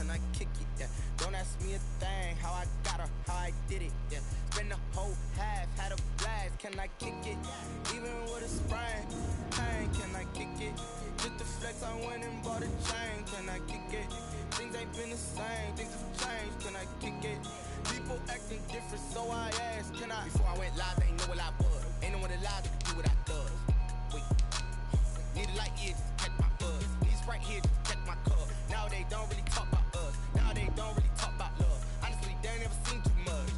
can I kick it? Yeah. Don't ask me a thing, how I got her, how I did it. Yeah. Spend the whole half, had a blast, can I kick it? Even with a sprain, pain, can I kick it? Just the flex, I went and bought a chain, can I kick it? Things ain't been the same, things have changed, can I kick it? People acting different, so I asked, can I? Before I went live, they ain't know what I was. Ain't no one alive that can do what I does. Wait, need a light here just to catch my buzz. These right here just to catch my cup. Now they don't really talk about us. Now they don't really talk about love. Honestly, they ain't never seen too much.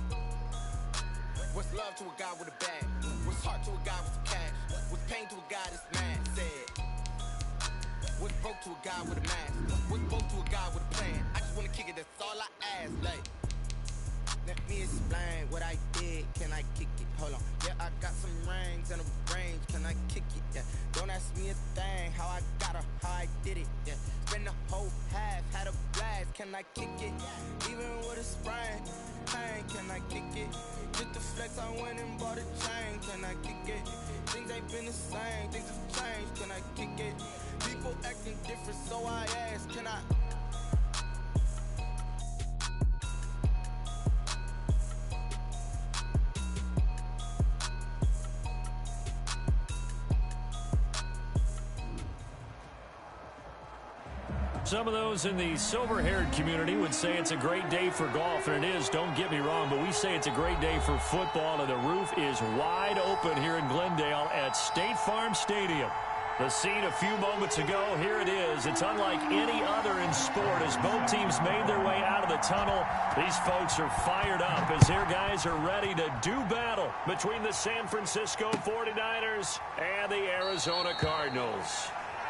What's love to a guy with a bag? What's heart to a guy with some cash? What's pain to a guy that's mad? Said. What's broke to a guy with a mask? What's broke to a guy with a plan? I just wanna kick it, that's all I ask. Like, let me explain what I did. Can I kick it? Hold on. Yeah, I got some rings and a range. Can I kick it? Yeah. Don't ask me a thing. How I got her, how I did it. Yeah. Spend the whole half, had a blast. Can I kick it? Even with a sprain, pain. Can I kick it? Just the flex, I went and bought a chain. Can I kick it? Things ain't been the same. Things have changed. Can I kick it? People acting different, so I ask, can I? Some of those in the silver-haired community would say it's a great day for golf, and it is, don't get me wrong, but we say it's a great day for football, and the roof is wide open here in Glendale at State Farm Stadium. The scene a few moments ago, here it is. It's unlike any other in sport. As both teams made their way out of the tunnel, these folks are fired up as their guys are ready to do battle between the San Francisco 49ers and the Arizona Cardinals.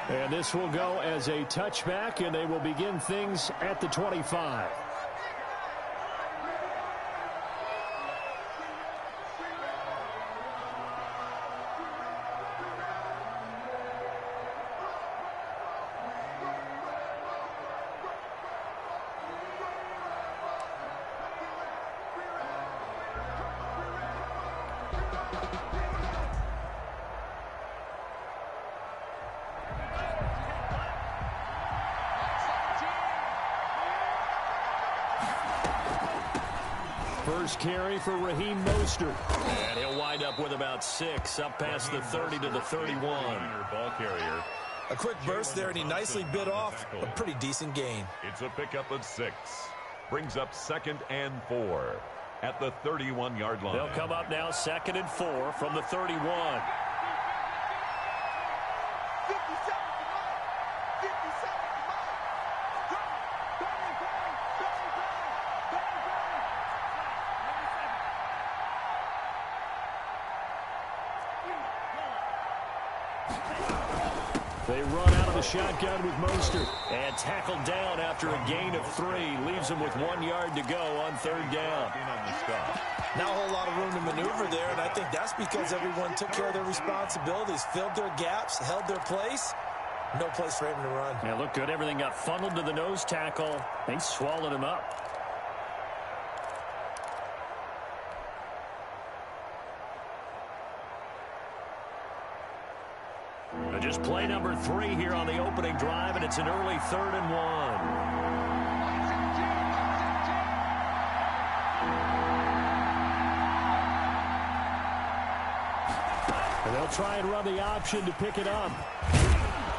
And this will go as a touchback, and they will begin things at the 25. First carry for Raheem Mostert. And he'll wind up with about 6, up past the 30 to the 31. Ball carrier. A quick burst there, and he nicely bit off a pretty decent gain. It's a pickup of 6. Brings up 2nd and 4 at the 31-yard line. They'll come up now 2nd and 4 from the 31. They run out of the shotgun with Mostert. And tackled down after a gain of 3. Leaves them with 1 yard to go on 3rd down. Now a whole lot of room to maneuver there, and I think that's because everyone took care of their responsibilities, filled their gaps, held their place. No place for him to run. Yeah, looked good. Everything got funneled to the nose tackle. They swallowed him up. Just play number 3 here on the opening drive, and it's an early 3rd and 1. And they'll try and run the option to pick it up.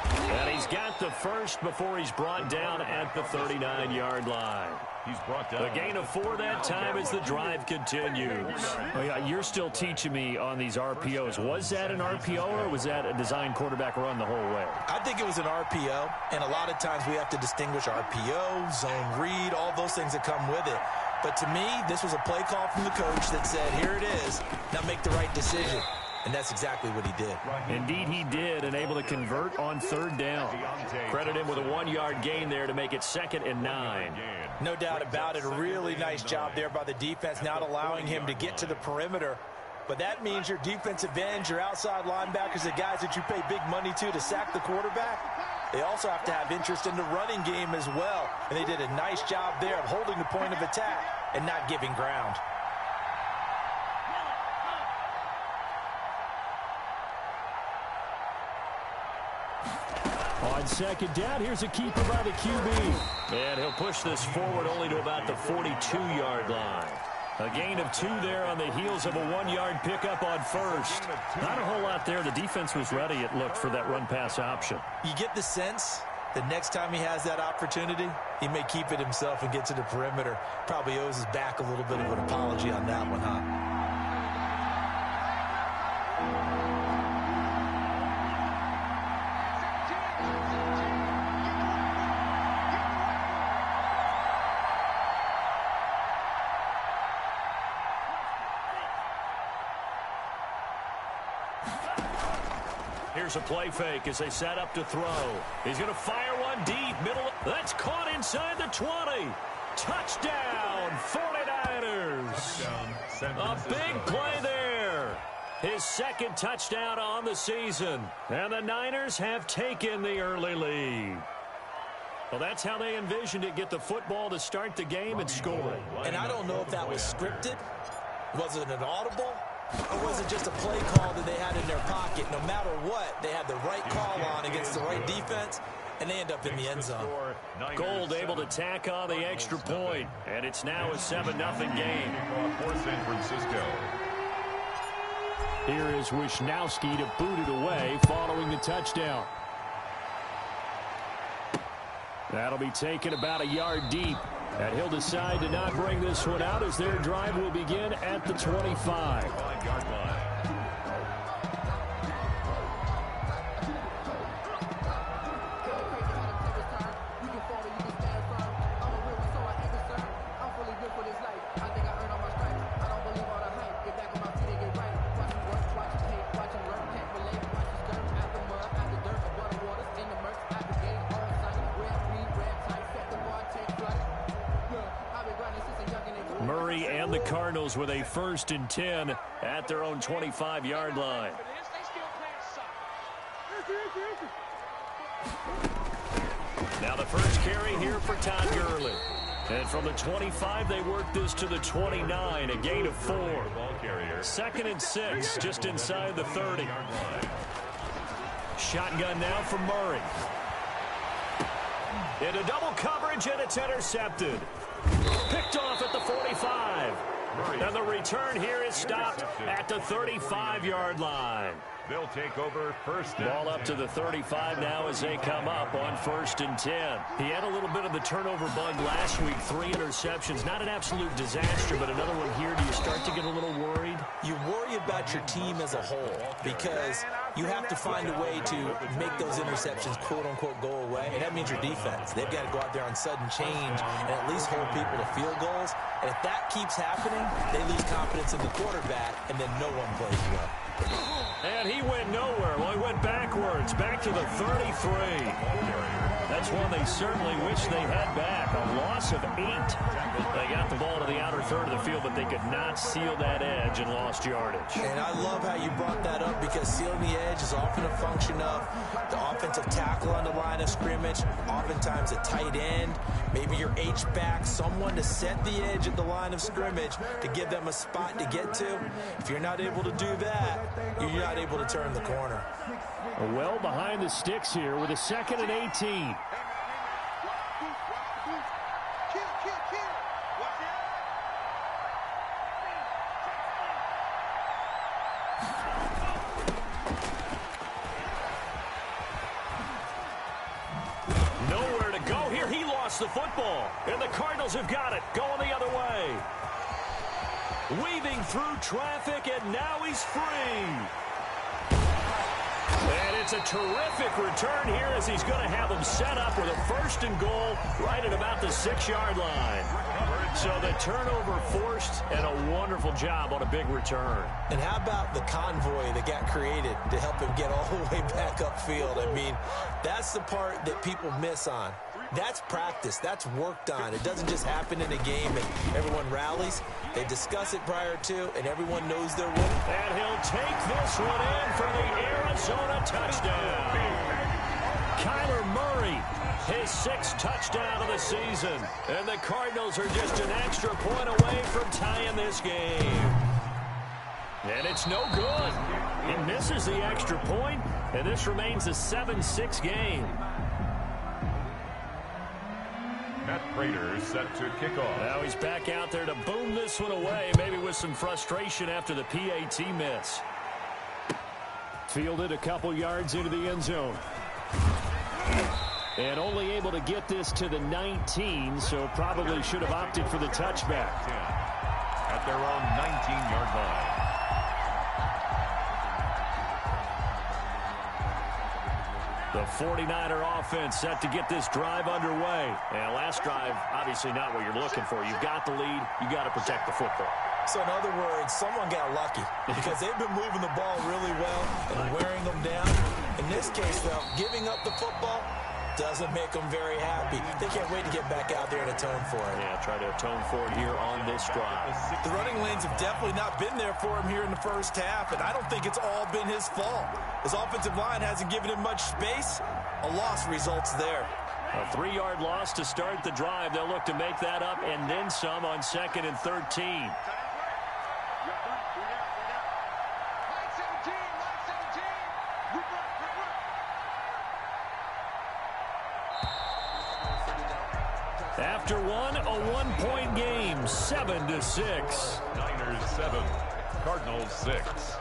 And he's got the first before he's brought down at the 39-yard line. He's brought down. A gain of 4 that time as the drive continues. Oh, yeah, you're still teaching me on these RPOs. Was that an RPO or was that a design quarterback run the whole way? I think it was an RPO, and a lot of times we have to distinguish RPO, zone read, all those things that come with it. But to me, this was a play call from the coach that said, here it is, now make the right decision. And that's exactly what he did. Indeed, he did, and able to convert on 3rd down. Credit him with a 1-yard gain there to make it 2nd and 9. No doubt about it. A really nice job there by the defense, not allowing him to get to the perimeter. But that means your defensive ends, your outside linebackers, the guys that you pay big money to sack the quarterback, they also have to have interest in the running game as well. And they did a nice job there of holding the point of attack and not giving ground. On second down, here's a keeper by the QB. And he'll push this forward only to about the 42-yard line. A gain of 2 there on the heels of a 1-yard pickup on first. Not a whole lot there. The defense was ready, it looked, for that run-pass option. You get the sense the next time he has that opportunity, he may keep it himself and get to the perimeter. Probably owes his back a little bit of an apology on that one, huh? Here's a play fake as they set up to throw. He's going to fire one deep. Middle. That's caught inside the 20. Touchdown, 49ers. A big play there. His second touchdown on the season. And the Niners have taken the early lead. Well, that's how they envisioned it. Get the football to start the game and score. And I don't know if that was scripted. Was it an audible? Or was it just a play call that they had in their pocket? No matter what, they had the right call on against the right defense, and they end up in the end zone. Gold able to tack on the extra point, and it's now a 7-0 game. For San Francisco. Here is Wisnowski to boot it away following the touchdown. That'll be taken about a yard deep. And he'll decide to not bring this one out as their drive will begin at the 25. 5-yard line. Murray and the Cardinals with a 1st and 10 at their own 25-yard line. Now the first carry here for Todd Gurley. And from the 25, they work this to the 29, a gain of 4. 2nd and 6, just inside the 30. Shotgun now for Murray. Into double coverage, and it's intercepted. Picked off at the 45. And the return here is stopped at the 35-yard line. They'll take over first. Ball up to the 35 now as they come up on 1st and 10. He had a little bit of the turnover bug last week. 3 interceptions. Not an absolute disaster, but another one here. Do you start to get a little worried? You worry about your team as a whole because you have to find a way to make those interceptions, quote-unquote, go away. And that means your defense. They've got to go out there on sudden change and at least hold people to field goals. And if that keeps happening, they lose confidence in the quarterback, and then no one plays well. And he went nowhere. Well, he went backwards, back to the 33. That's one they certainly wish they had back. A loss of 8. They got the ball to the outer third of the field, but they could not seal that edge and lost yardage. And I love how you brought that up because sealing the edge is often a function of the offensive tackle on the line of scrimmage, oftentimes a tight end, maybe your H-back, someone to set the edge at the line of scrimmage to give them a spot to get to. If you're not able to do that, you're not able to turn the corner. Well behind the sticks here with a 2nd and 18. Nowhere to go here. He lost the football. And the Cardinals have got it. Going the other way. Weaving through traffic, and now he's free. And it's a terrific return here as he's going to have them set up with a 1st and goal right at about the 6-yard line. So the turnover forced and a wonderful job on a big return. And how about the convoy that got created to help him get all the way back upfield? I mean, that's the part that people miss on. That's practice. That's worked on. It doesn't just happen in a game and everyone rallies. They discuss it prior to, and everyone knows their role. And he'll take this one in for the Arizona touchdown. Kyler Murray, his 6th touchdown of the season. And the Cardinals are just an extra point away from tying this game. And it's no good. He misses the extra point. And this remains a 7-6 game. Matt Prater set to kick off. Now he's back out there to boom this one away, maybe with some frustration after the PAT miss. Fielded a couple yards into the end zone. And only able to get this to the 19, so probably should have opted for the touchback. At their own 19-yard line. The 49er offense set to get this drive underway. And last drive, obviously not what you're looking for. You've got the lead. You got to protect the football. So in other words, someone got lucky because they've been moving the ball really well and wearing them down. In this case, though, giving up the football doesn't make them very happy. They can't wait to get back out there and atone for it. Yeah, try to atone for it here on this drive. The running lanes have definitely not been there for him here in the first half, and I don't think it's all been his fault. His offensive line hasn't given him much space. A loss results there. A 3-yard loss to start the drive. They'll look to make that up and then some on 2nd and 13. After one, a one-point game, 7-6. Niners 7, Cardinals 6.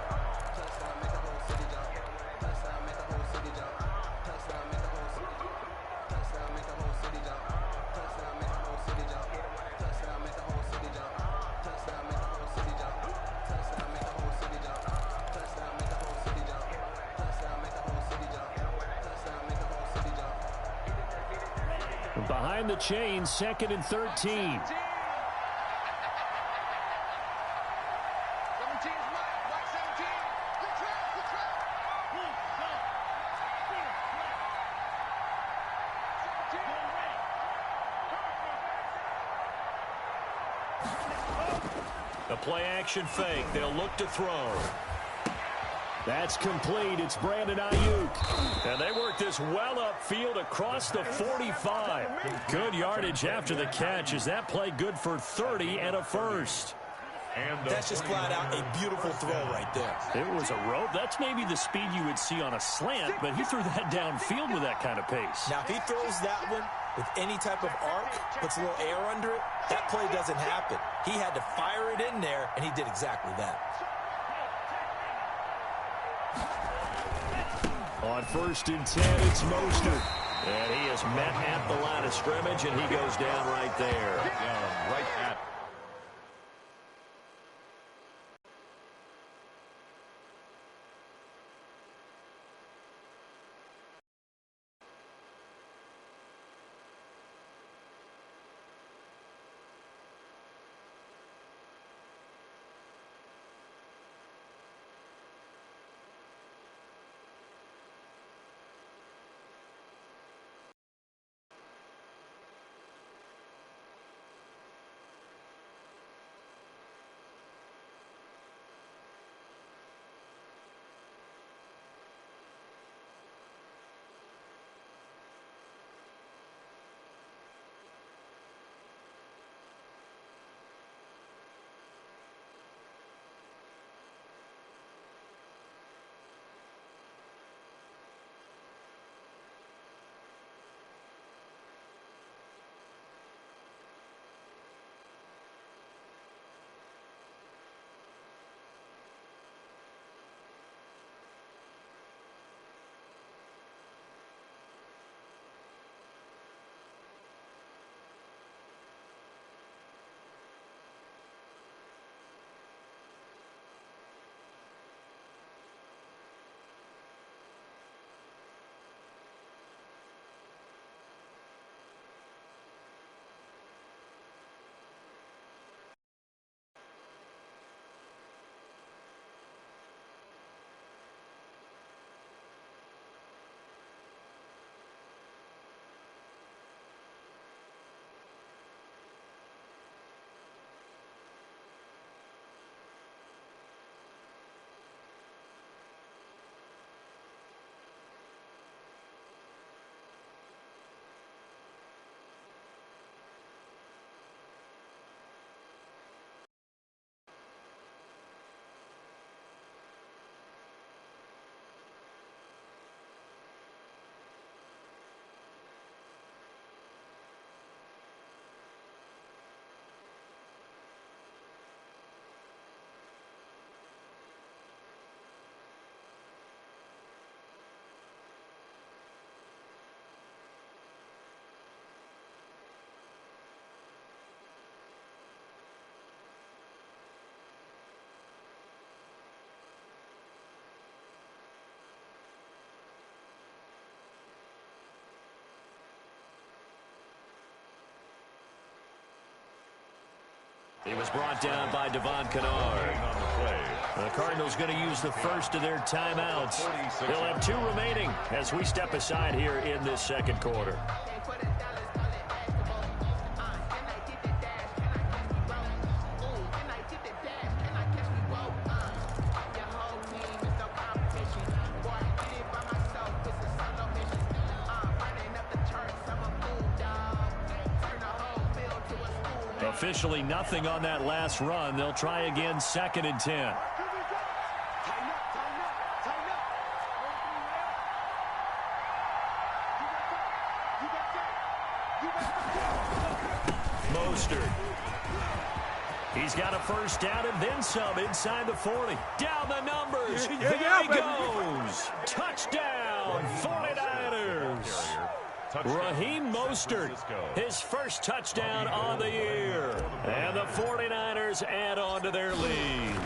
Behind the chain, 2nd and 13. The play-action fake. They'll look to throw. That's complete. It's Brandon Ayuk. And they work this well upfield across the 45. Good yardage after the catch. Is that play good for 30 and a first? And that's just flat out a beautiful throw right there. It was a rope. That's maybe the speed you would see on a slant, but he threw that downfield with that kind of pace. Now, if he throws that one with any type of arc, puts a little air under it, that play doesn't happen. He had to fire it in there, and he did exactly that. On 1st and 10, it's Mostert. And he is met at the line of scrimmage, and he goes down right there. down right at He was brought down by Devon Kennard. The Cardinals going to use the first of their timeouts. They'll have 2 remaining as we step aside here in this second quarter. Officially nothing on that last run. They'll try again, 2nd and 10. Mostert. He's got a first down and then some inside the 40. Down the numbers. There he goes. Touchdown, 49ers. Raheem Mostert, his first touchdown on the year. And the 49ers add on to their lead.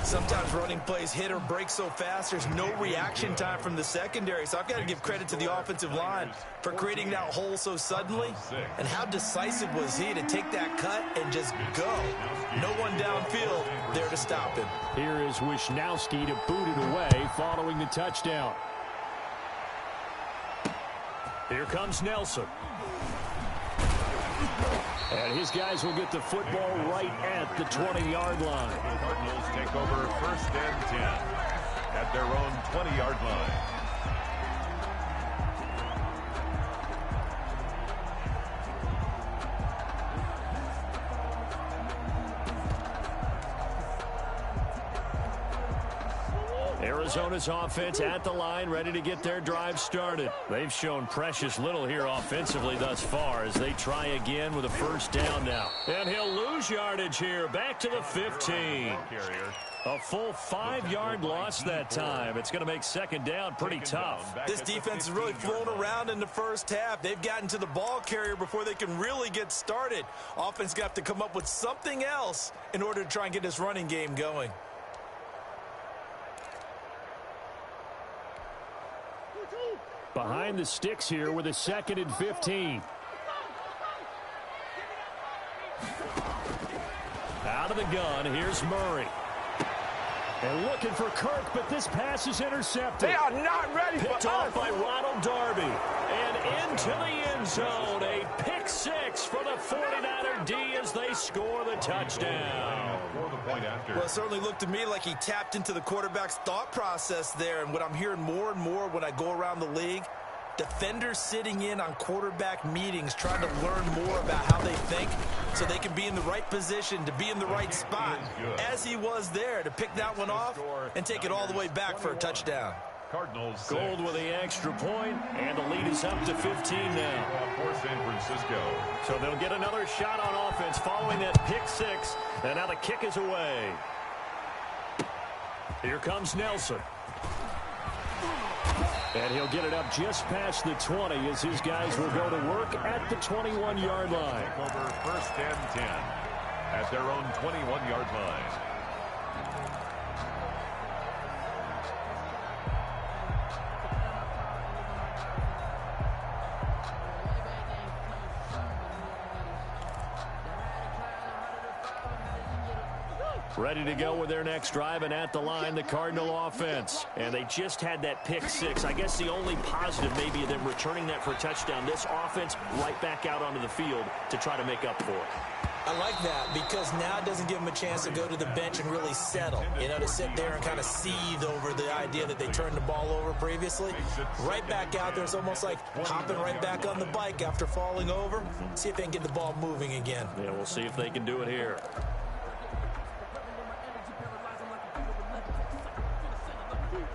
Sometimes running plays hit or break so fast, there's no reaction time from the secondary. So I've got to give credit to the offensive line for creating that hole so suddenly. And how decisive was he to take that cut and just go? No one downfield there to stop him. Here is Wisnowski to boot it away following the touchdown. Here comes Nelson. And his guys will get the football right at the 20-yard line. Cardinals take over 1st and 10 at their own 20-yard line. Arizona's offense at the line, ready to get their drive started. They've shown precious little here offensively thus far as they try again with a first down now. And he'll lose yardage here, back to the 15. A full 5-yard loss that time. It's going to make 2nd down pretty tough. This defense has really flown around in the first half. They've gotten to the ball carrier before they can really get started. Offense got to come up with something else in order to try and get this running game going. Behind the sticks here with a 2nd and 15. Out of the gun, here's Murray. And looking for Kirk, but this pass is intercepted. They are not ready for us. Picked off by Ronald Darby. And into the end zone. A pick 6 for the 49er D as they score the touchdown. Well, it certainly looked to me like he tapped into the quarterback's thought process there. And what I'm hearing more and more when I go around the league, defenders sitting in on quarterback meetings trying to learn more about how they think so they can be in the right position to be in the right spot, as he was there to pick that one off and take it all the way back for a touchdown. Cardinals Gold with the extra point, and the lead is up to 15 now. For San Francisco. So they'll get another shot on offense following that pick 6, and now the kick is away. Here comes Nelson. And he'll get it up just past the 20 as his guys will go to work at the 21-yard line. Take over 1st and 10 at their own 21-yard line. Ready to go with their next drive, and at the line, the Cardinal offense. And they just had that pick 6. I guess the only positive maybe of them returning that for a touchdown. This offense right back out onto the field to try to make up for it. I like that because now it doesn't give them a chance to go to the bench and really settle. You know, to sit there and kind of seethe over the idea that they turned the ball over previously. Right back out there, it's almost like hopping right back on the bike after falling over. See if they can get the ball moving again. Yeah, we'll see if they can do it here.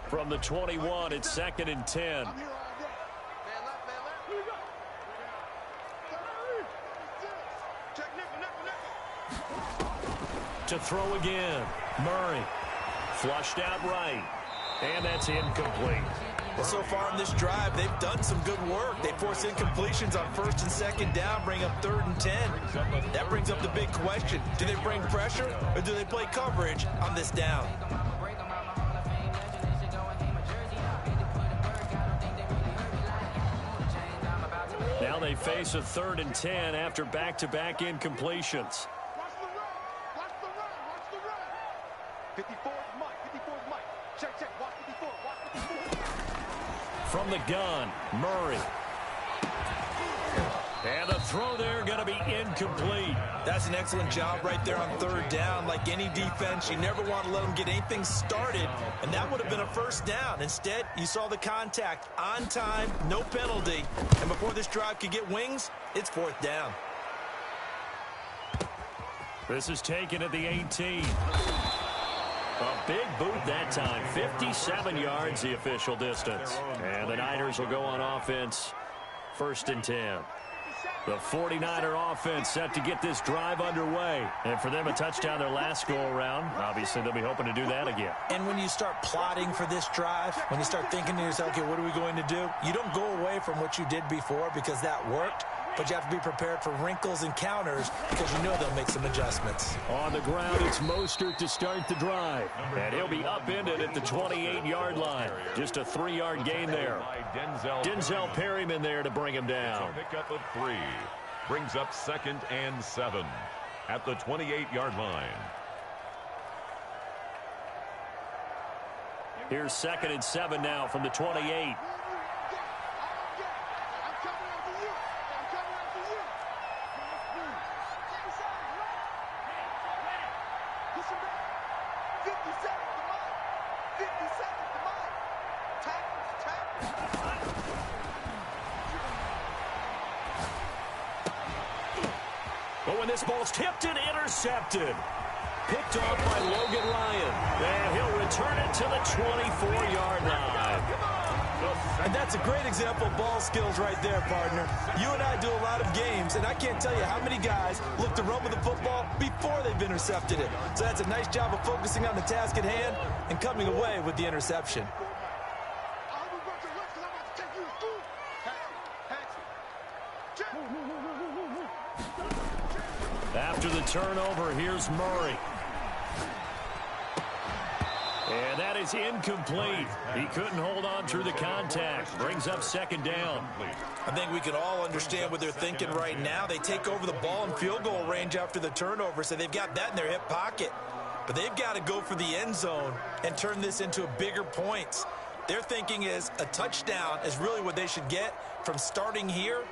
From the 21, it's 2nd and 10. To throw again. Murray. Flushed out right. And that's incomplete. Well, so far in this drive, they've done some good work. They force incompletions on 1st and 2nd down, bring up 3rd and 10. That brings up the big question. Do they bring pressure or do they play coverage on this down? Now they face a 3rd and 10 after back-to-back incompletions. 54 is Mike. 54 is Mike. Check, check. Watch 54. Watch 54. From the gun, Murray. And the throw there going to be incomplete. That's an excellent job right there on third down. Like any defense, you never want to let them get anything started, and that would have been a first down. Instead, you saw the contact on time, no penalty, and before this drive could get wings, it's fourth down. This is taken at the 18. A big boot that time. 57 yards the official distance. And the Niners will go on offense, 1st and 10. The 49er offense set to get this drive underway. And for them, a touchdown their last go-around. Obviously, they'll be hoping to do that again. And when you start plotting for this drive, when you start thinking to yourself, okay, what are we going to do? You don't go away from what you did before because that worked. But you have to be prepared for wrinkles and counters because you know they'll make some adjustments. On the ground, it's Mostert to start the drive. And he'll be upended at the 28-yard line. Just a 3-yard gain there. Denzel Perryman there to bring him down. Pick up of 3. Brings up 2nd and 7 at the 28-yard line. Here's 2nd and 7 now from the 28. But when this ball's tipped and intercepted, picked off by Logan Ryan, and he'll return it to the 24-yard line. And that's a great example of ball skills right there, partner. You and I do a lot of games, and I can't tell you how many guys look to run with the football before they've intercepted it. So that's a nice job of focusing on the task at hand and coming away with the interception. After the turnover, here's Murray. And that is incomplete. He couldn't hold on through the contact. Brings up 2nd down. I think we can all understand what they're thinking right now. They take over the ball in field goal range after the turnover, so they've got that in their hip pocket. But they've got to go for the end zone and turn this into a bigger points. Their thinking is a touchdown is really what they should get from starting here.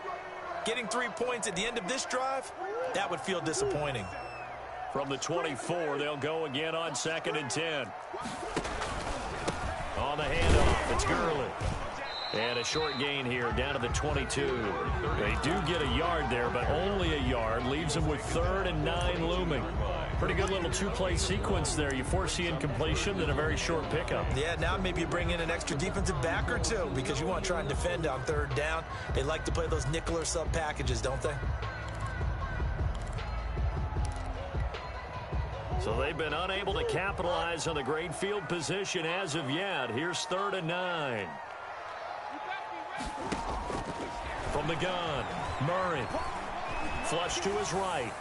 Getting 3 points at the end of this drive, that would feel disappointing. From the 24, they'll go again on 2nd and 10. On the handoff, it's Gurley. And a short gain here down to the 22. They do get a yard there, but only a yard. Leaves them with 3rd and 9 looming. Pretty good little 2-play sequence there. You force the incompletion, then a very short pickup. Yeah, now maybe you bring in an extra defensive back or two because you want to try and defend on 3rd down. They like to play those nickel or sub packages, don't they? So they've been unable to capitalize on the great field position as of yet. Here's 3rd and 9. From the gun, Murray. Flush to his right.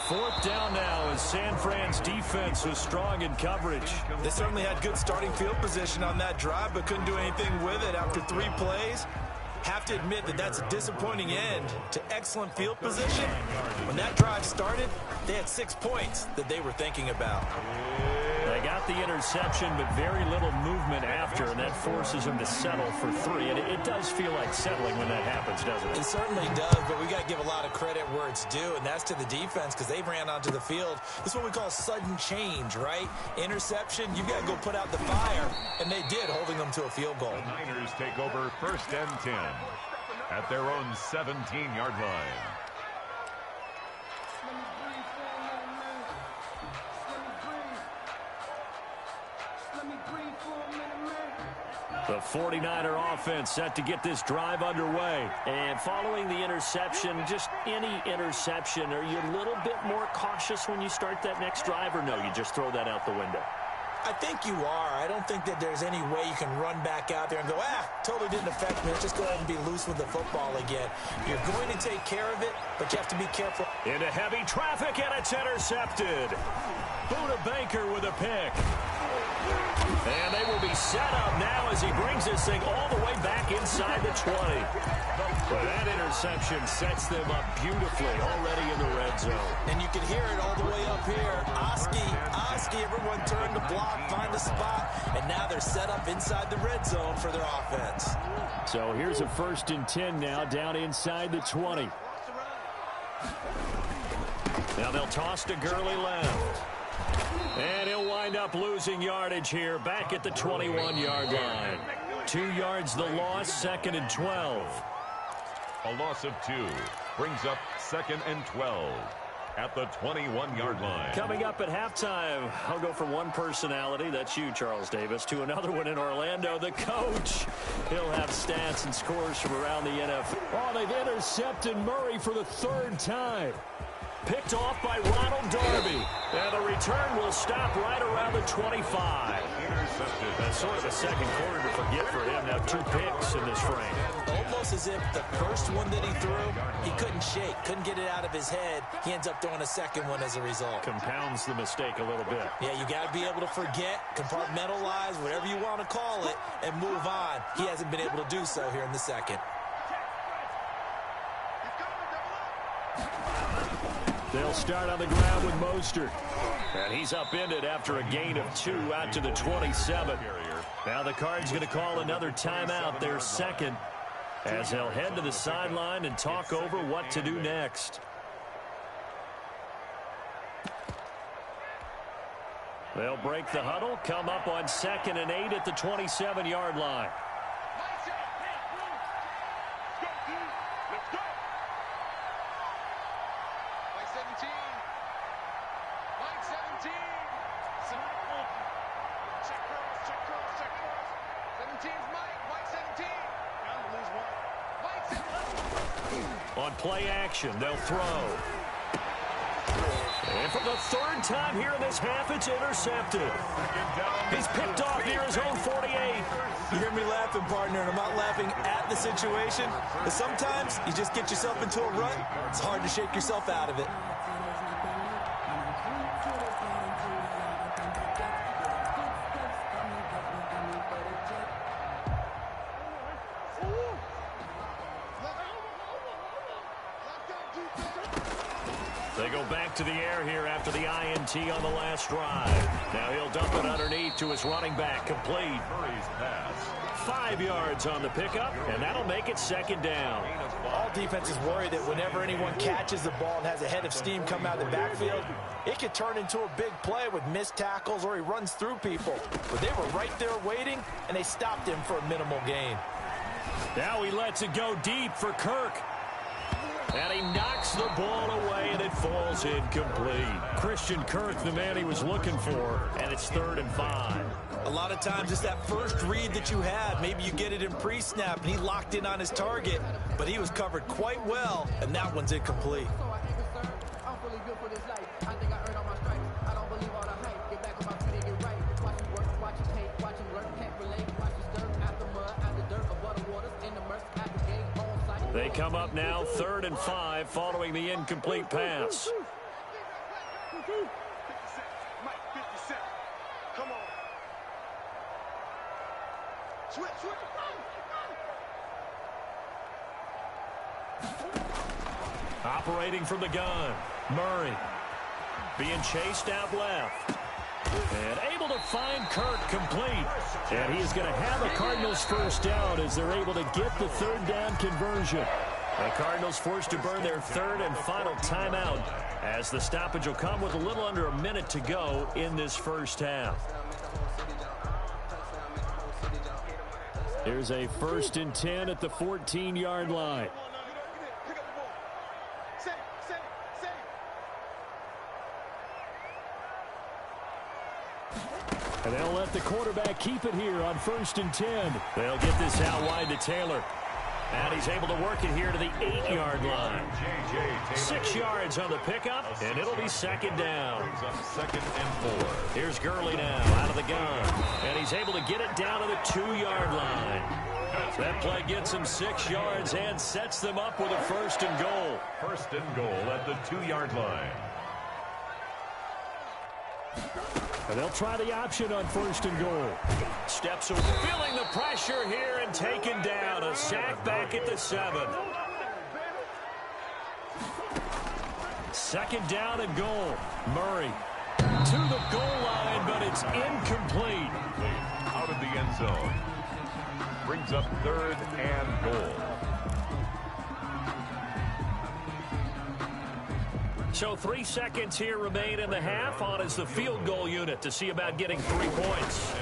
4th down now as San Fran's defense was strong in coverage. They certainly had good starting field position on that drive, but couldn't do anything with it after 3 plays. Have to admit that that's a disappointing end to excellent field position. When that drive started, they had 6 points that they were thinking about. They got the interception, but very little movement after, and that forces them to settle for 3. And it does feel like settling when that happens, doesn't it? It certainly does, but we got to give a lot of credit where it's due, and that's to the defense because they ran onto the field. This is what we call sudden change, right? Interception, you got to go put out the fire, and they did, holding them to a field goal. The Niners take over 1st and 10 at their own 17-yard line. The 49er offense set to get this drive underway. And following the interception, just any interception, are you a little bit more cautious when you start that next drive, or no, you just throw that out the window? I think you are. I don't think that there's any way you can run back out there and go, totally didn't affect me. Let's just go ahead and be loose with the football again. You're going to take care of it, but you have to be careful. Into heavy traffic, and it's intercepted. Buda Baker with a pick. And they will be set up now as he brings this thing all the way back inside the 20. But that interception sets them up beautifully already in the red zone. And you can hear it all the way up here. Oski, everyone turned to block, find the spot, and now they're set up inside the red zone for their offense. So here's a 1st and 10 now down inside the 20. Now they'll toss to Gurley left. And he'll wind up losing yardage here back at the 21-yard line. 2 yards the loss, 2nd and 12. A loss of 2 brings up 2nd and 12 at the 21-yard line. Coming up at halftime, I'll go from one personality, that's you, Charles Davis, to another one in Orlando, the coach. He'll have stats and scores from around the NFL. Oh, they've intercepted Murray for the 3rd time. Picked off by Ronald Darby. And the return will stop right around the 25. Intercepted. That's sort of a second quarter to forget for him. Now 2 picks in this frame. Almost as if the first one that he threw, he couldn't shake, couldn't get it out of his head. He ends up throwing a second one as a result. Compounds the mistake a little bit. Yeah, you got to be able to forget, compartmentalize, whatever you want to call it, and move on. He hasn't been able to do so here in the second. They'll start on the ground with Mostert. And he's upended after a gain of 2 out to the 27. Now the Cards going to call another timeout, their 2nd, as they'll head to the sideline and talk over what to do next. They'll break the huddle, come up on 2nd and 8 at the 27-yard line. On play action, they'll throw. And for the 3rd time here in this half, it's intercepted. He's picked off near his own 48. You hear me laughing, partner, and I'm not laughing at the situation. But sometimes you just get yourself into a rut. It's hard to shake yourself out of it. They go back to the air here after the INT on the last drive. Now he'll dump it underneath to his running back, complete. Murray's pass. 5 yards on the pickup, and that'll make it 2nd down. All defenses worry that whenever anyone catches the ball and has a head of steam come out of the backfield, it could turn into a big play with missed tackles or he runs through people. But they were right there waiting, and they stopped him for a minimal gain. Now he lets it go deep for Kirk. And he knocks the ball away, and it falls incomplete. Christian Kirk, the man he was looking for, and it's 3rd and 5. A lot of times it's that first read that you have. Maybe you get it in pre-snap, and he locked in on his target, but he was covered quite well, and that one's incomplete. They come up now 3rd and 5 following the incomplete pass. 57. Mike, 57. Come on. Switch. Operating from the gun, Murray. Being chased out left. And able to find Kirk complete. And he is going to have a Cardinals 1st down as they're able to get the 3rd down conversion. The Cardinals forced to burn their 3rd and final timeout as the stoppage will come with a little under a minute to go in this 1st half. Here's a 1st and 10 at the 14-yard line. And they'll let the quarterback keep it here on 1st and 10. They'll get this out wide to Taylor. And he's able to work it here to the 8-yard line. 6 yards on the pickup, and it'll be 2nd down. 2nd and 4. Here's Gurley now out of the gun. And he's able to get it down to the 2-yard line. That play gets him 6 yards and sets them up with a 1st and goal. 1st and goal at the 2-yard line. And they'll try the option on 1st and goal. Steps away, feeling the pressure here and taken down. A sack back at the 7. 2nd down and goal. Murray to the goal line, but it's incomplete. Out of the end zone. Brings up 3rd and goal. So 3 seconds here remain in the half. On is the field goal unit to see about getting 3 points.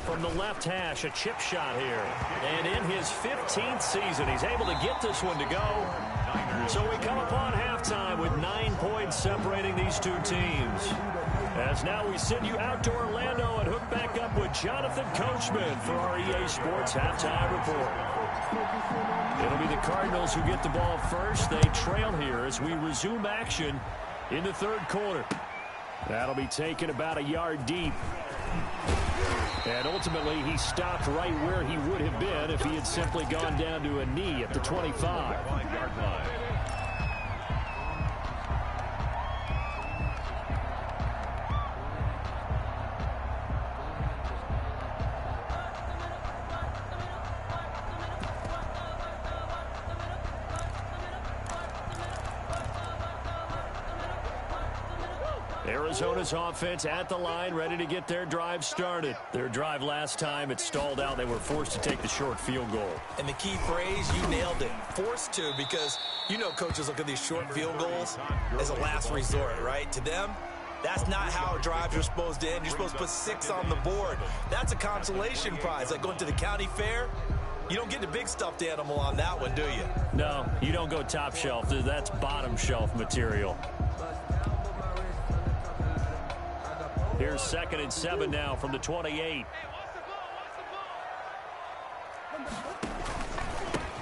From the left hash, a chip shot here. And in his 15th season, he's able to get this one to go. So we come upon halftime with 9 points separating these two teams. As now we send you out to Orlando and hook back up with Jonathan Coachman for our EA Sports Halftime Report. It'll be the Cardinals who get the ball first. They trail here as we resume action in the 3rd quarter. That'll be taken about a yard deep. And ultimately, he stopped right where he would have been if he had simply gone down to a knee at the 25. Arizona's offense at the line, ready to get their drive started. Their drive last time, it stalled out. They were forced to take the short field goal. And the key phrase, you nailed it. Forced to, because you know coaches look at these short field goals as a last resort, right? To them, that's not how drives are supposed to end. You're supposed to put 6 on the board. That's a consolation prize. Like going to the county fair, you don't get the big stuffed animal on that one, do you? No, you don't go top shelf. That's bottom shelf material. Here's 2nd and 7 now from the 28.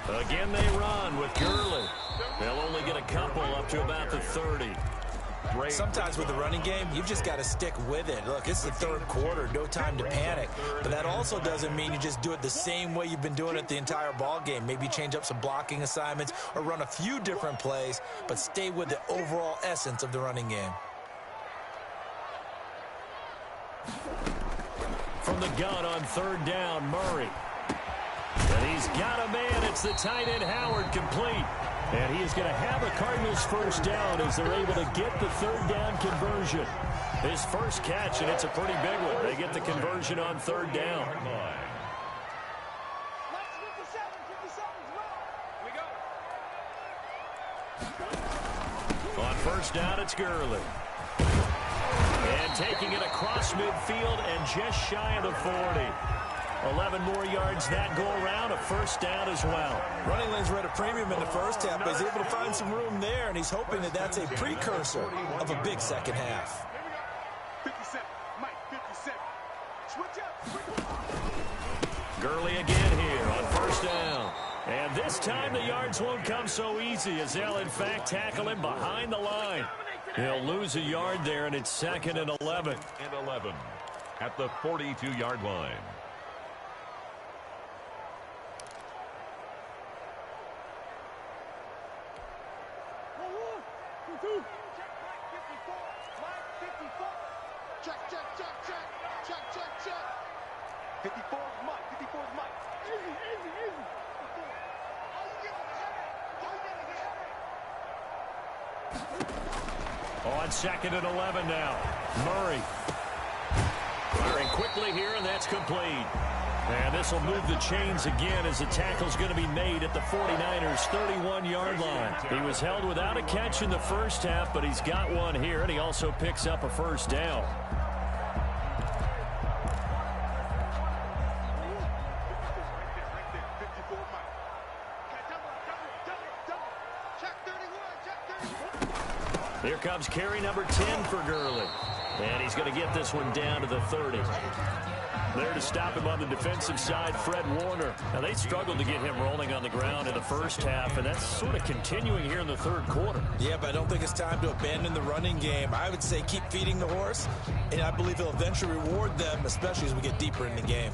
Again, they run with Gurley. They'll only get a couple up to about the 30. Sometimes with the running game, you've just got to stick with it. Look, it's the 3rd quarter, no time to panic. But that also doesn't mean you just do it the same way you've been doing it the entire ball game. Maybe change up some blocking assignments or run a few different plays, but stay with the overall essence of the running game. From the gun on 3rd down, Murray. And he's got a man. It's the tight end, Howard, complete. And he is going to have a Cardinals 1st down as they're able to get the 3rd down conversion. His first catch, and it's a pretty big one. They get the conversion on 3rd down. On 1st down, it's Gurley. And taking it across midfield and just shy of the 40. 11 more yards that go around, a 1st down as well. Running lanes were at a premium in the first half, but he's able to find some room there, and he's hoping that that's a precursor of a big second half. 57, Mike, 57. Switch up. Gurley again here on 1st down. And this time the yards won't come so easy as they'll, in fact, tackle him behind the line. He'll lose a yard there, and it's 2nd and 11. And 11 at the 42-yard line. Check. 54 is Mike. 54 is Mike. Easy. On 2nd and 11 now. Murray. Firing quickly here, and that's complete. And this will move the chains again as the tackle's going to be made at the 49ers' 31-yard line. He was held without a catch in the first half, but he's got one here, and he also picks up a 1st down. Here comes carry number 10 for Gurley. And he's going to get this one down to the 30. There to stop him on the defensive side, Fred Warner. Now, they struggled to get him rolling on the ground in the first half, and that's sort of continuing here in the 3rd quarter. Yeah, but I don't think it's time to abandon the running game. I would say keep feeding the horse, and I believe he'll eventually reward them, especially as we get deeper in the game.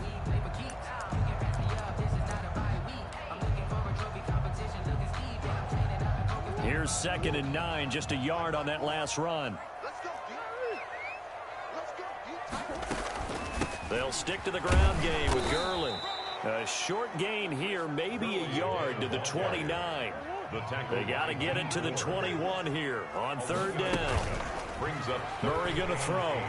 Here's 2nd and 9, just a yard on that last run. Let's go, D. Let's go, D. They'll stick to the ground game with Gurley. A short gain here, maybe a yard to the 29. They got to get it to the 21 here on third down. Murray going to throw.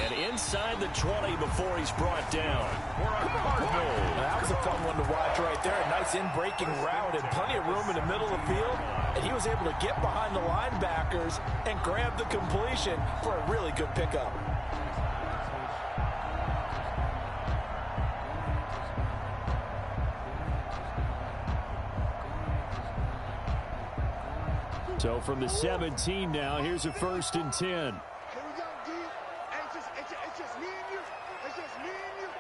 And inside the 20 before he's brought down. That was a fun one to watch right there. A nice in-breaking route and plenty of room in the middle of the field. And he was able to get behind the linebackers and grab the completion for a really good pickup. So from the 17 now, here's a 1st and 10. Here we go, D. It's just me and you. It's just me and you.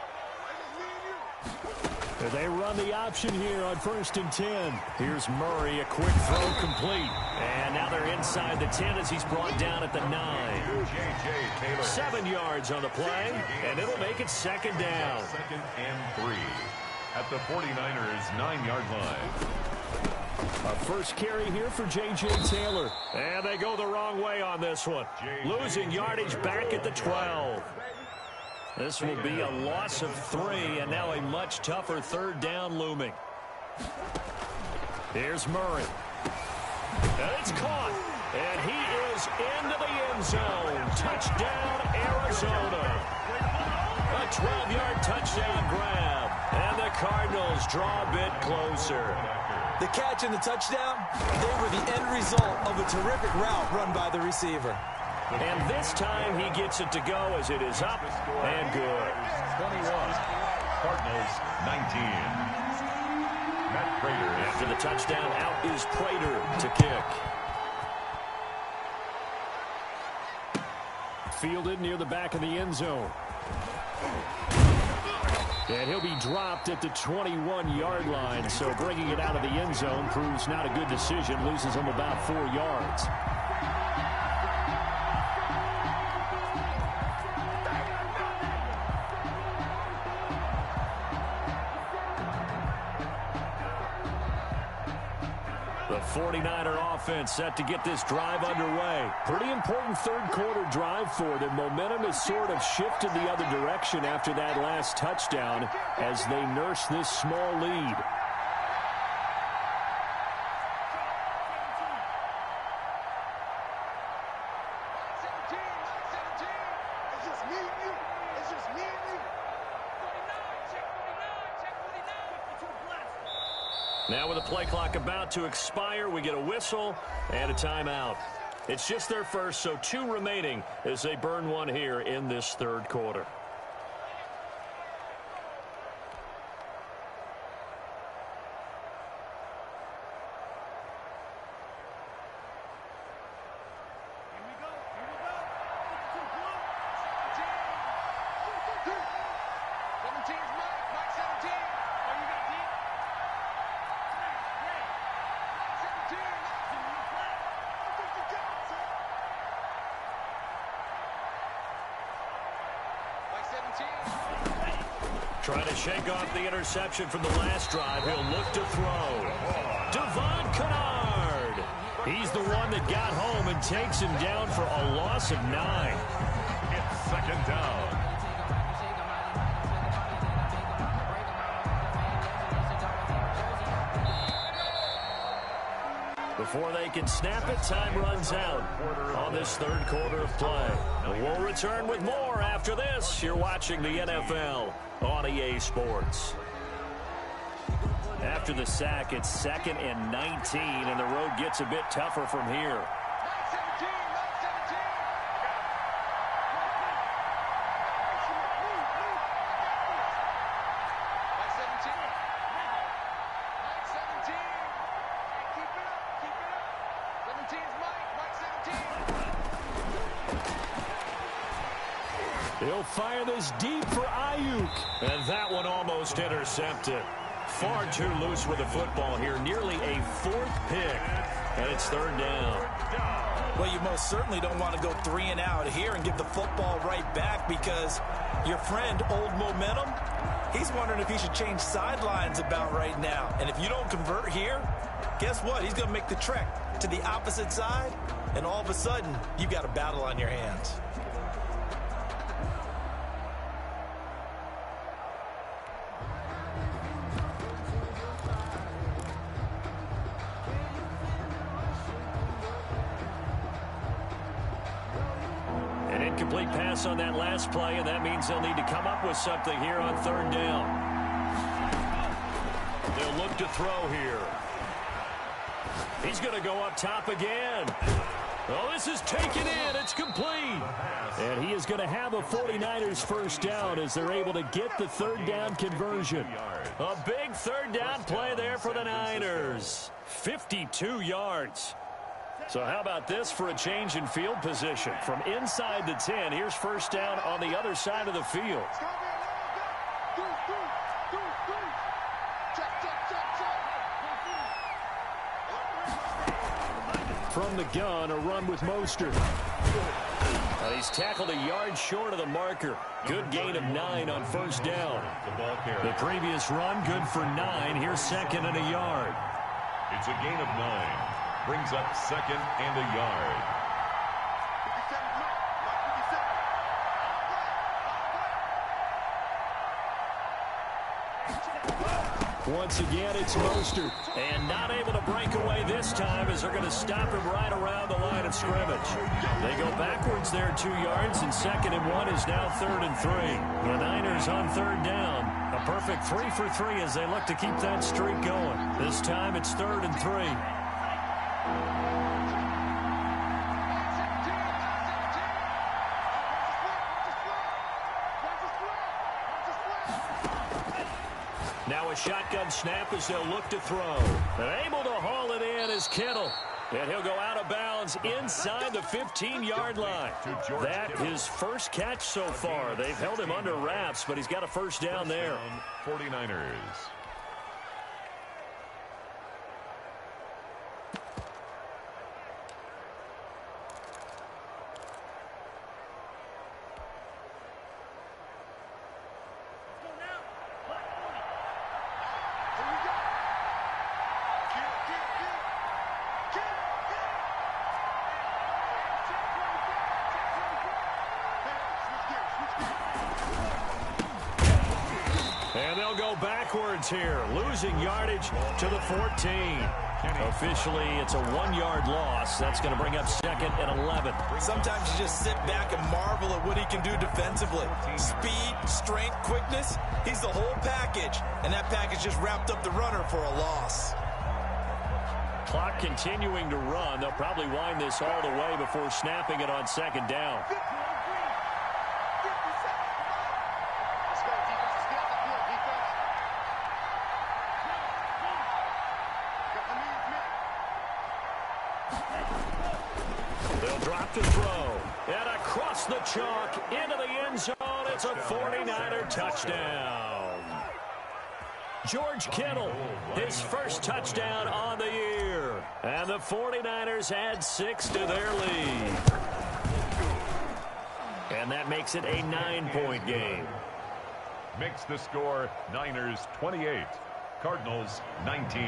It's just me and you. They run the option here on 1st and 10. Here's Murray, a quick throw complete. And now they're inside the 10 as he's brought down at the 9. 7 yards on the play, and it'll make it 2nd down. 2nd and 3 at the 49ers' 9-yard line. A first carry here for J.J. Taylor. And they go the wrong way on this one. Losing yardage back at the 12. This will be a loss of 3, and now a much tougher 3rd down looming. Here's Murray. And it's caught. And he is into the end zone. Touchdown, Arizona. A 12-yard touchdown grab. And the Cardinals draw a bit closer. The catch and the touchdown, they were the end result of a terrific route run by the receiver. And this time he gets it to go as it is up and good. 21, Cardinals 19. Matt Prater. After the touchdown, out is Prater to kick. Fielded near the back of the end zone. And he'll be dropped at the 21-yard line, so bringing it out of the end zone proves not a good decision, loses him about 4 yards. The 49er offense set to get this drive underway. Pretty important 3rd quarter drive for them. Momentum has sort of shifted the other direction after that last touchdown as they nurse this small lead. It's just me and you. It's just me and you. Now with the play clock about to expire, we get a whistle and a timeout. It's just their first, so 2 remaining as they burn one here in this 3rd quarter. Trying to shake off the interception from the last drive. He'll look to throw. Devon Kennard. He's the one that got home and takes him down for a loss of 9. It's 2nd down. Before they can snap it, time runs out on this 3rd quarter of play. We'll return with more after this. You're watching the NFL on EA Sports. After the sack, it's 2nd and 19, and the road gets a bit tougher from here. He'll fire this deep for Ayuk. And that one almost intercepted. Far too loose with the football here. Nearly a 4th pick. And it's 3rd down. Well, you most certainly don't want to go 3 and out here and give the football right back because your friend, Old Momentum, he's wondering if he should change sidelines about right now. And if you don't convert here, guess what? He's going to make the trek to the opposite side, and all of a sudden, you've got a battle on your hands. incomplete pass on that last play, and that means they'll need to come up with something here on third down. They'll look to throw here. He's going to go up top again. Oh, this is taken in. It's complete. And he is going to have a 49ers first down as they're able to get the third down conversion. A big third down play there for the Niners. 52 yards. So how about this for a change in field position? From inside the 10, here's first down on the other side of the field. From the gun, a run with Mostert. He's tackled a yard short of the marker. Good gain of 9 on first down. The previous run, good for 9. Here's second and a yard. It's a gain of 9. Brings up second and a yard. Once again, it's Mostert. And not able to break away this time as they're going to stop him right around the line of scrimmage. They go backwards there 2 yards, and second and 1 is now third and 3. The Niners on third down. A perfect 3 for 3 as they look to keep that streak going. This time it's third and 3. Now a shotgun snap as they'll look to throw. And able to haul it in is Kittle. And he'll go out of bounds inside the 15-yard line. That his first catch so far. They've held him under wraps, but he's got a first down there. 49ers. And they'll go backwards here, losing yardage to the 14. Officially, it's a 1-yard loss. That's going to bring up second and 11. Sometimes you just sit back and marvel at what he can do defensively. Speed, strength, quickness, he's the whole package. And that package just wrapped up the runner for a loss. Clock continuing to run. They'll probably wind this all the way before snapping it on second down. They'll drop to throw. And across the chalk into the end zone. It's a 49er touchdown. George Kittle, his first touchdown on the year. And the 49ers add 6 to their lead. And that makes it a 9-point game. Makes the score Niners 28, Cardinals 19.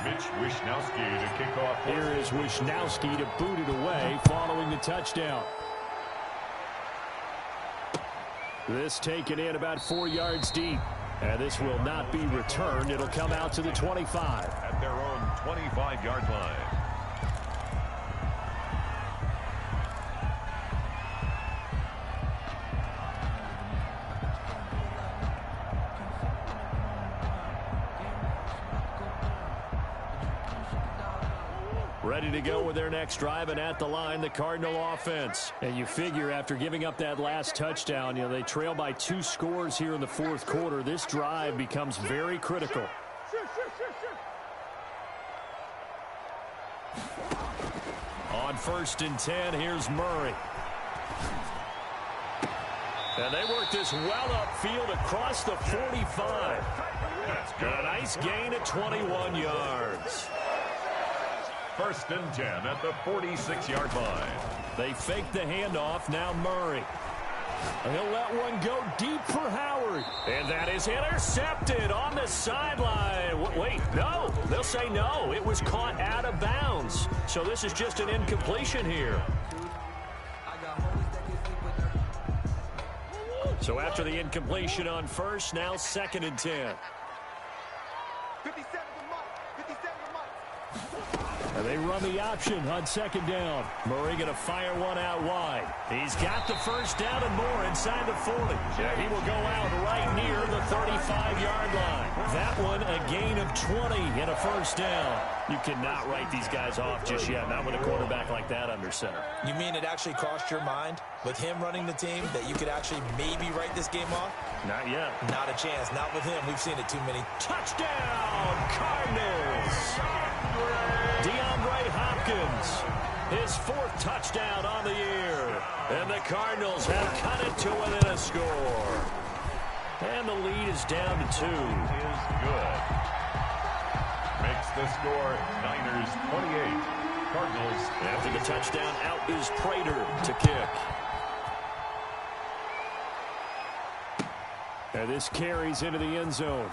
Mitch Wishnowsky to kick off. Here is Wishnowsky to boot it away following the touchdown. This taken in about 4 yards deep. And this will not be returned. It'll come out to the 25. At their own 25-yard line. Ready to go with their next drive, and at the line, the Cardinal offense. And you figure after giving up that last touchdown, they trail by 2 scores here in the fourth quarter. This drive becomes very critical. On first and 10, here's Murray. And they work this well upfield across the 45. A nice gain of 21 yards. First and 10 at the 46-yard line. They fake the handoff. Now Murray. He'll let one go deep for Howard. And that is intercepted on the sideline. Wait, no. They'll say no. It was caught out of bounds. So this is just an incompletion here. So after the incompletion on first, now second and 10. $57 a month. $57 a month. And They run the option on second down. Murray going to fire one out wide. He's got the first down and more inside the 40. Yeah, he will go out right near the 35-yard line. That one a gain of 20 and a first down. You cannot write these guys off just yet, not with a quarterback like that under center. You mean it actually crossed your mind with him running the team that you could actually maybe write this game off? Not yet. Not a chance. Not with him. We've seen it too many. Touchdown, Cardinals. DeAndre Hopkins, his 4th touchdown on the year. And the Cardinals have cut it to within a score. And the lead is down to 2. Is good. Makes the score Niners 28. Cardinals. After the touchdown, out is Prater to kick. And this carries into the end zone.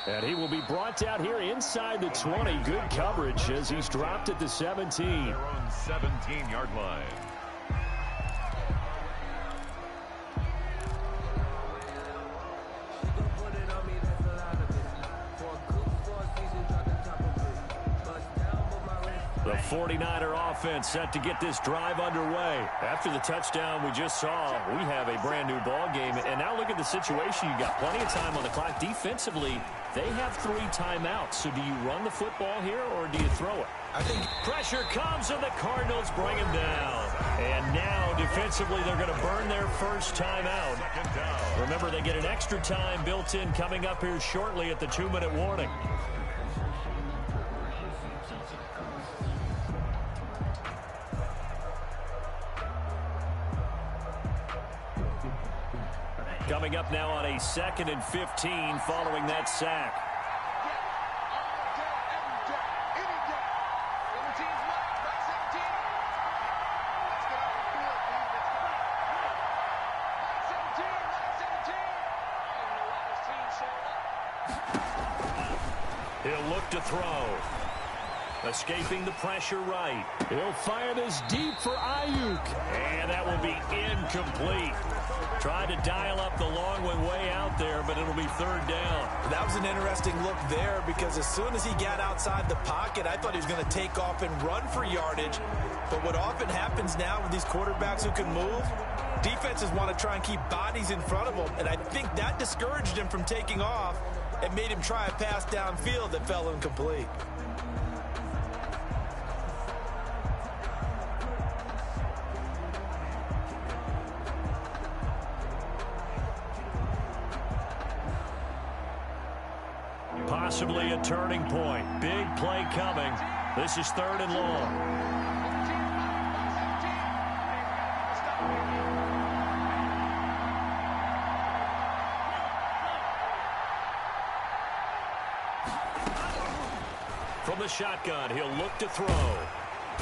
And he will be brought down here inside the 20. Good coverage as he's dropped at the 17. Their own 17-yard line. The 49er offense set to get this drive underway. After the touchdown we just saw, we have a brand new ball game. And now look at the situation. You got plenty of time on the clock. Defensively, they have 3 timeouts. So do you run the football here or do you throw it? I think pressure comes and the Cardinals bring him down. And now defensively they're going to burn their first timeout. Remember, they get an extra time built in coming up here shortly at the 2-minute warning. Coming up now on a 2nd and 15 following that sack. He'll look to throw. Escaping the pressure right. He'll fire this deep for Ayuk. And that will be incomplete. Tried to dial up the long one way out there, but it'll be 3rd down. That was an interesting look there because as soon as he got outside the pocket, I thought he was going to take off and run for yardage. But what often happens now with these quarterbacks who can move, defenses want to try and keep bodies in front of them. And I think that discouraged him from taking off and made him try a pass downfield that fell incomplete. Possibly a turning point. Big play coming. This is 3rd and long. From the shotgun, he'll look to throw.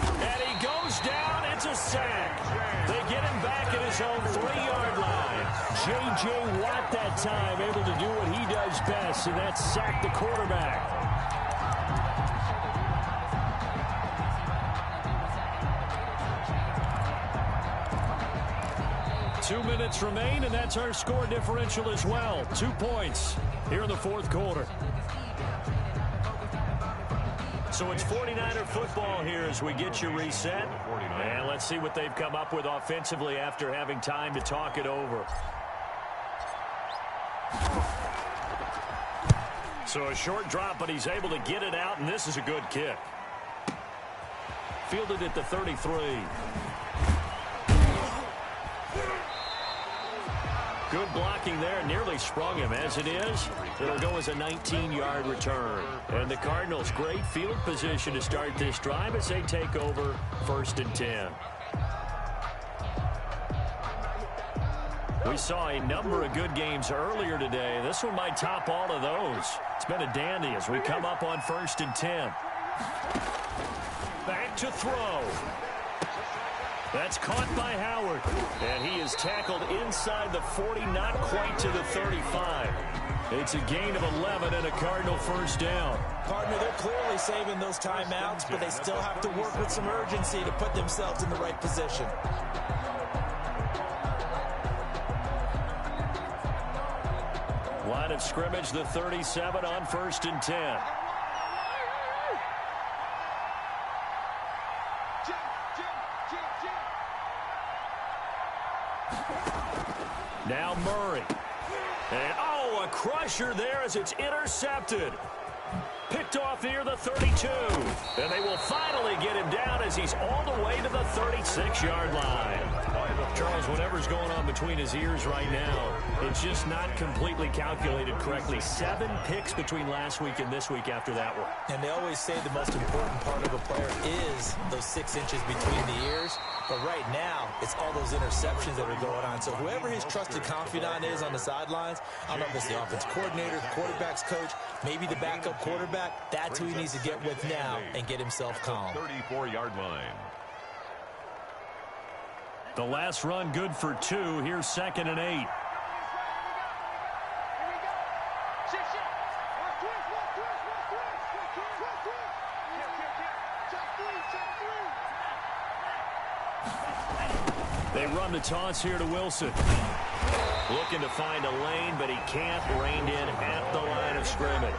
And he goes down. It's a sack. They get him back at his own 3-yard line. J.J. Watt that time able to do what he does best, and that's sack the quarterback. Two minutes remain, and that's our score differential as well. 2 points here in the 4th quarter. So it's 49er football here as we get you reset. And let's see what they've come up with offensively after having time to talk it over. So a short drop, but he's able to get it out, and this is a good kick. Fielded at the 33. Good blocking there, nearly sprung him. As it is, it'll go as a 19-yard return. And the Cardinals, great field position to start this drive as they take over 1st and 10. We saw a number of good games earlier today. This one might top all of those. It's been a dandy as we come up on 1st and 10. Back to throw. That's caught by Howard. And he is tackled inside the 40, not quite to the 35. It's a gain of 11 and a Cardinal first down. Partner, they're clearly saving those timeouts, but they still have to work with some urgency to put themselves in the right position. Line of of scrimmage, the 37 on 1st and 10. Now Murray. And, a crusher there as it's intercepted. Picked off near the 32. And they will finally get him down as he's all the way to the 36-yard line. Charles, whatever's going on between his ears right now, it's just not completely calculated correctly. 7 picks between last week and this week after that one. And they always say the most important part of a player is those 6 inches between the ears. But right now, it's all those interceptions that are going on. So whoever his trusted confidant is on the sidelines, I don't know if it's the offense coordinator, the quarterback's coach, maybe the backup quarterback, that's who he needs to get with now and get himself calm. 34-yard line. The last run good for 2. Here's 2nd and 8. They run the toss here to Wilson. Looking to find a lane, but he can't. Reined in at the line of scrimmage.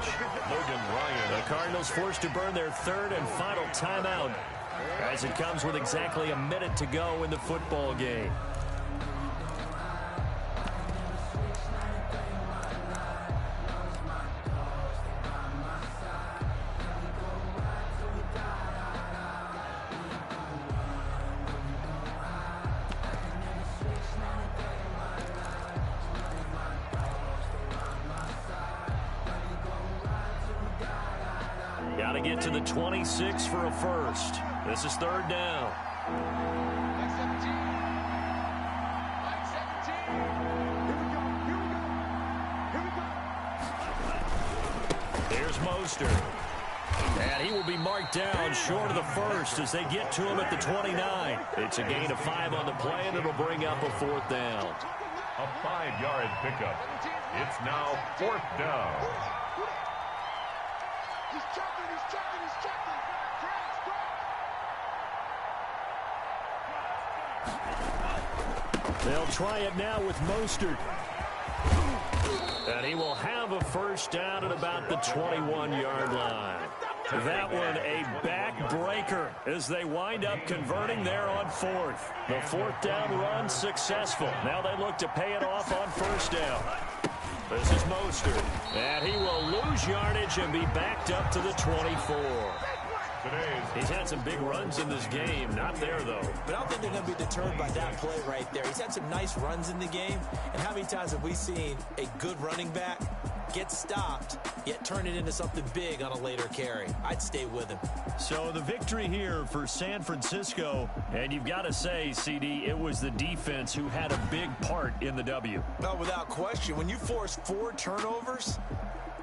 Logan Ryan. The Cardinals forced to burn their 3rd and final timeout as it comes with exactly a minute to go in the football game. Got to get to the 26 for a first. This is 3rd down. Here's Mostert. And he will be marked down short of the first as they get to him at the 29. It's a gain of 5 on the play, and it'll bring up a 4th down. A 5-yard pickup. It's now 4th down. He's checking, he's checking, he's checking. They'll try it now with Mostert. And he will have a first down at about the 21-yard line. That one a backbreaker as they wind up converting there on 4th. The 4th down run successful. Now they look to pay it off on 1st down. This is Mostert. And he will lose yardage and be backed up to the 24. He's had some big runs in this game. Not there, though. But I don't think they're going to be deterred by that play right there. He's had some nice runs in the game. And how many times have we seen a good running back get stopped, yet turn it into something big on a later carry? I'd stay with him. So the victory here for San Francisco, and you've got to say, CD, it was the defense who had a big part in the W. No, without question. When you force 4 turnovers,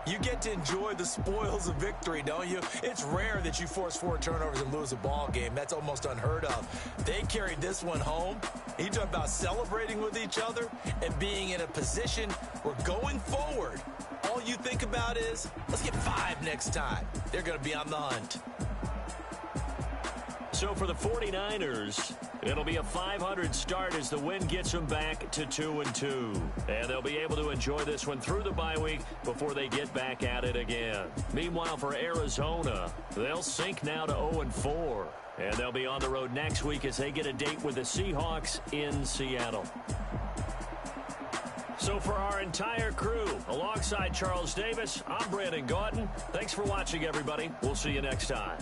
you get to enjoy the spoils of victory, don't you? It's rare that you force 4 turnovers and lose a ball game. That's almost unheard of. They carried this one home. You talk about celebrating with each other and being in a position where going forward, all you think about is, let's get 5 next time. They're going to be on the hunt. So for the 49ers, it'll be a 500 start as the win gets them back to 2-2. And they'll be able to enjoy this one through the bye week before they get back at it again. Meanwhile, for Arizona, they'll sink now to 0-4. And they'll be on the road next week as they get a date with the Seahawks in Seattle. So for our entire crew, alongside Charles Davis, I'm Brandon Gaudin. Thanks for watching, everybody. We'll see you next time.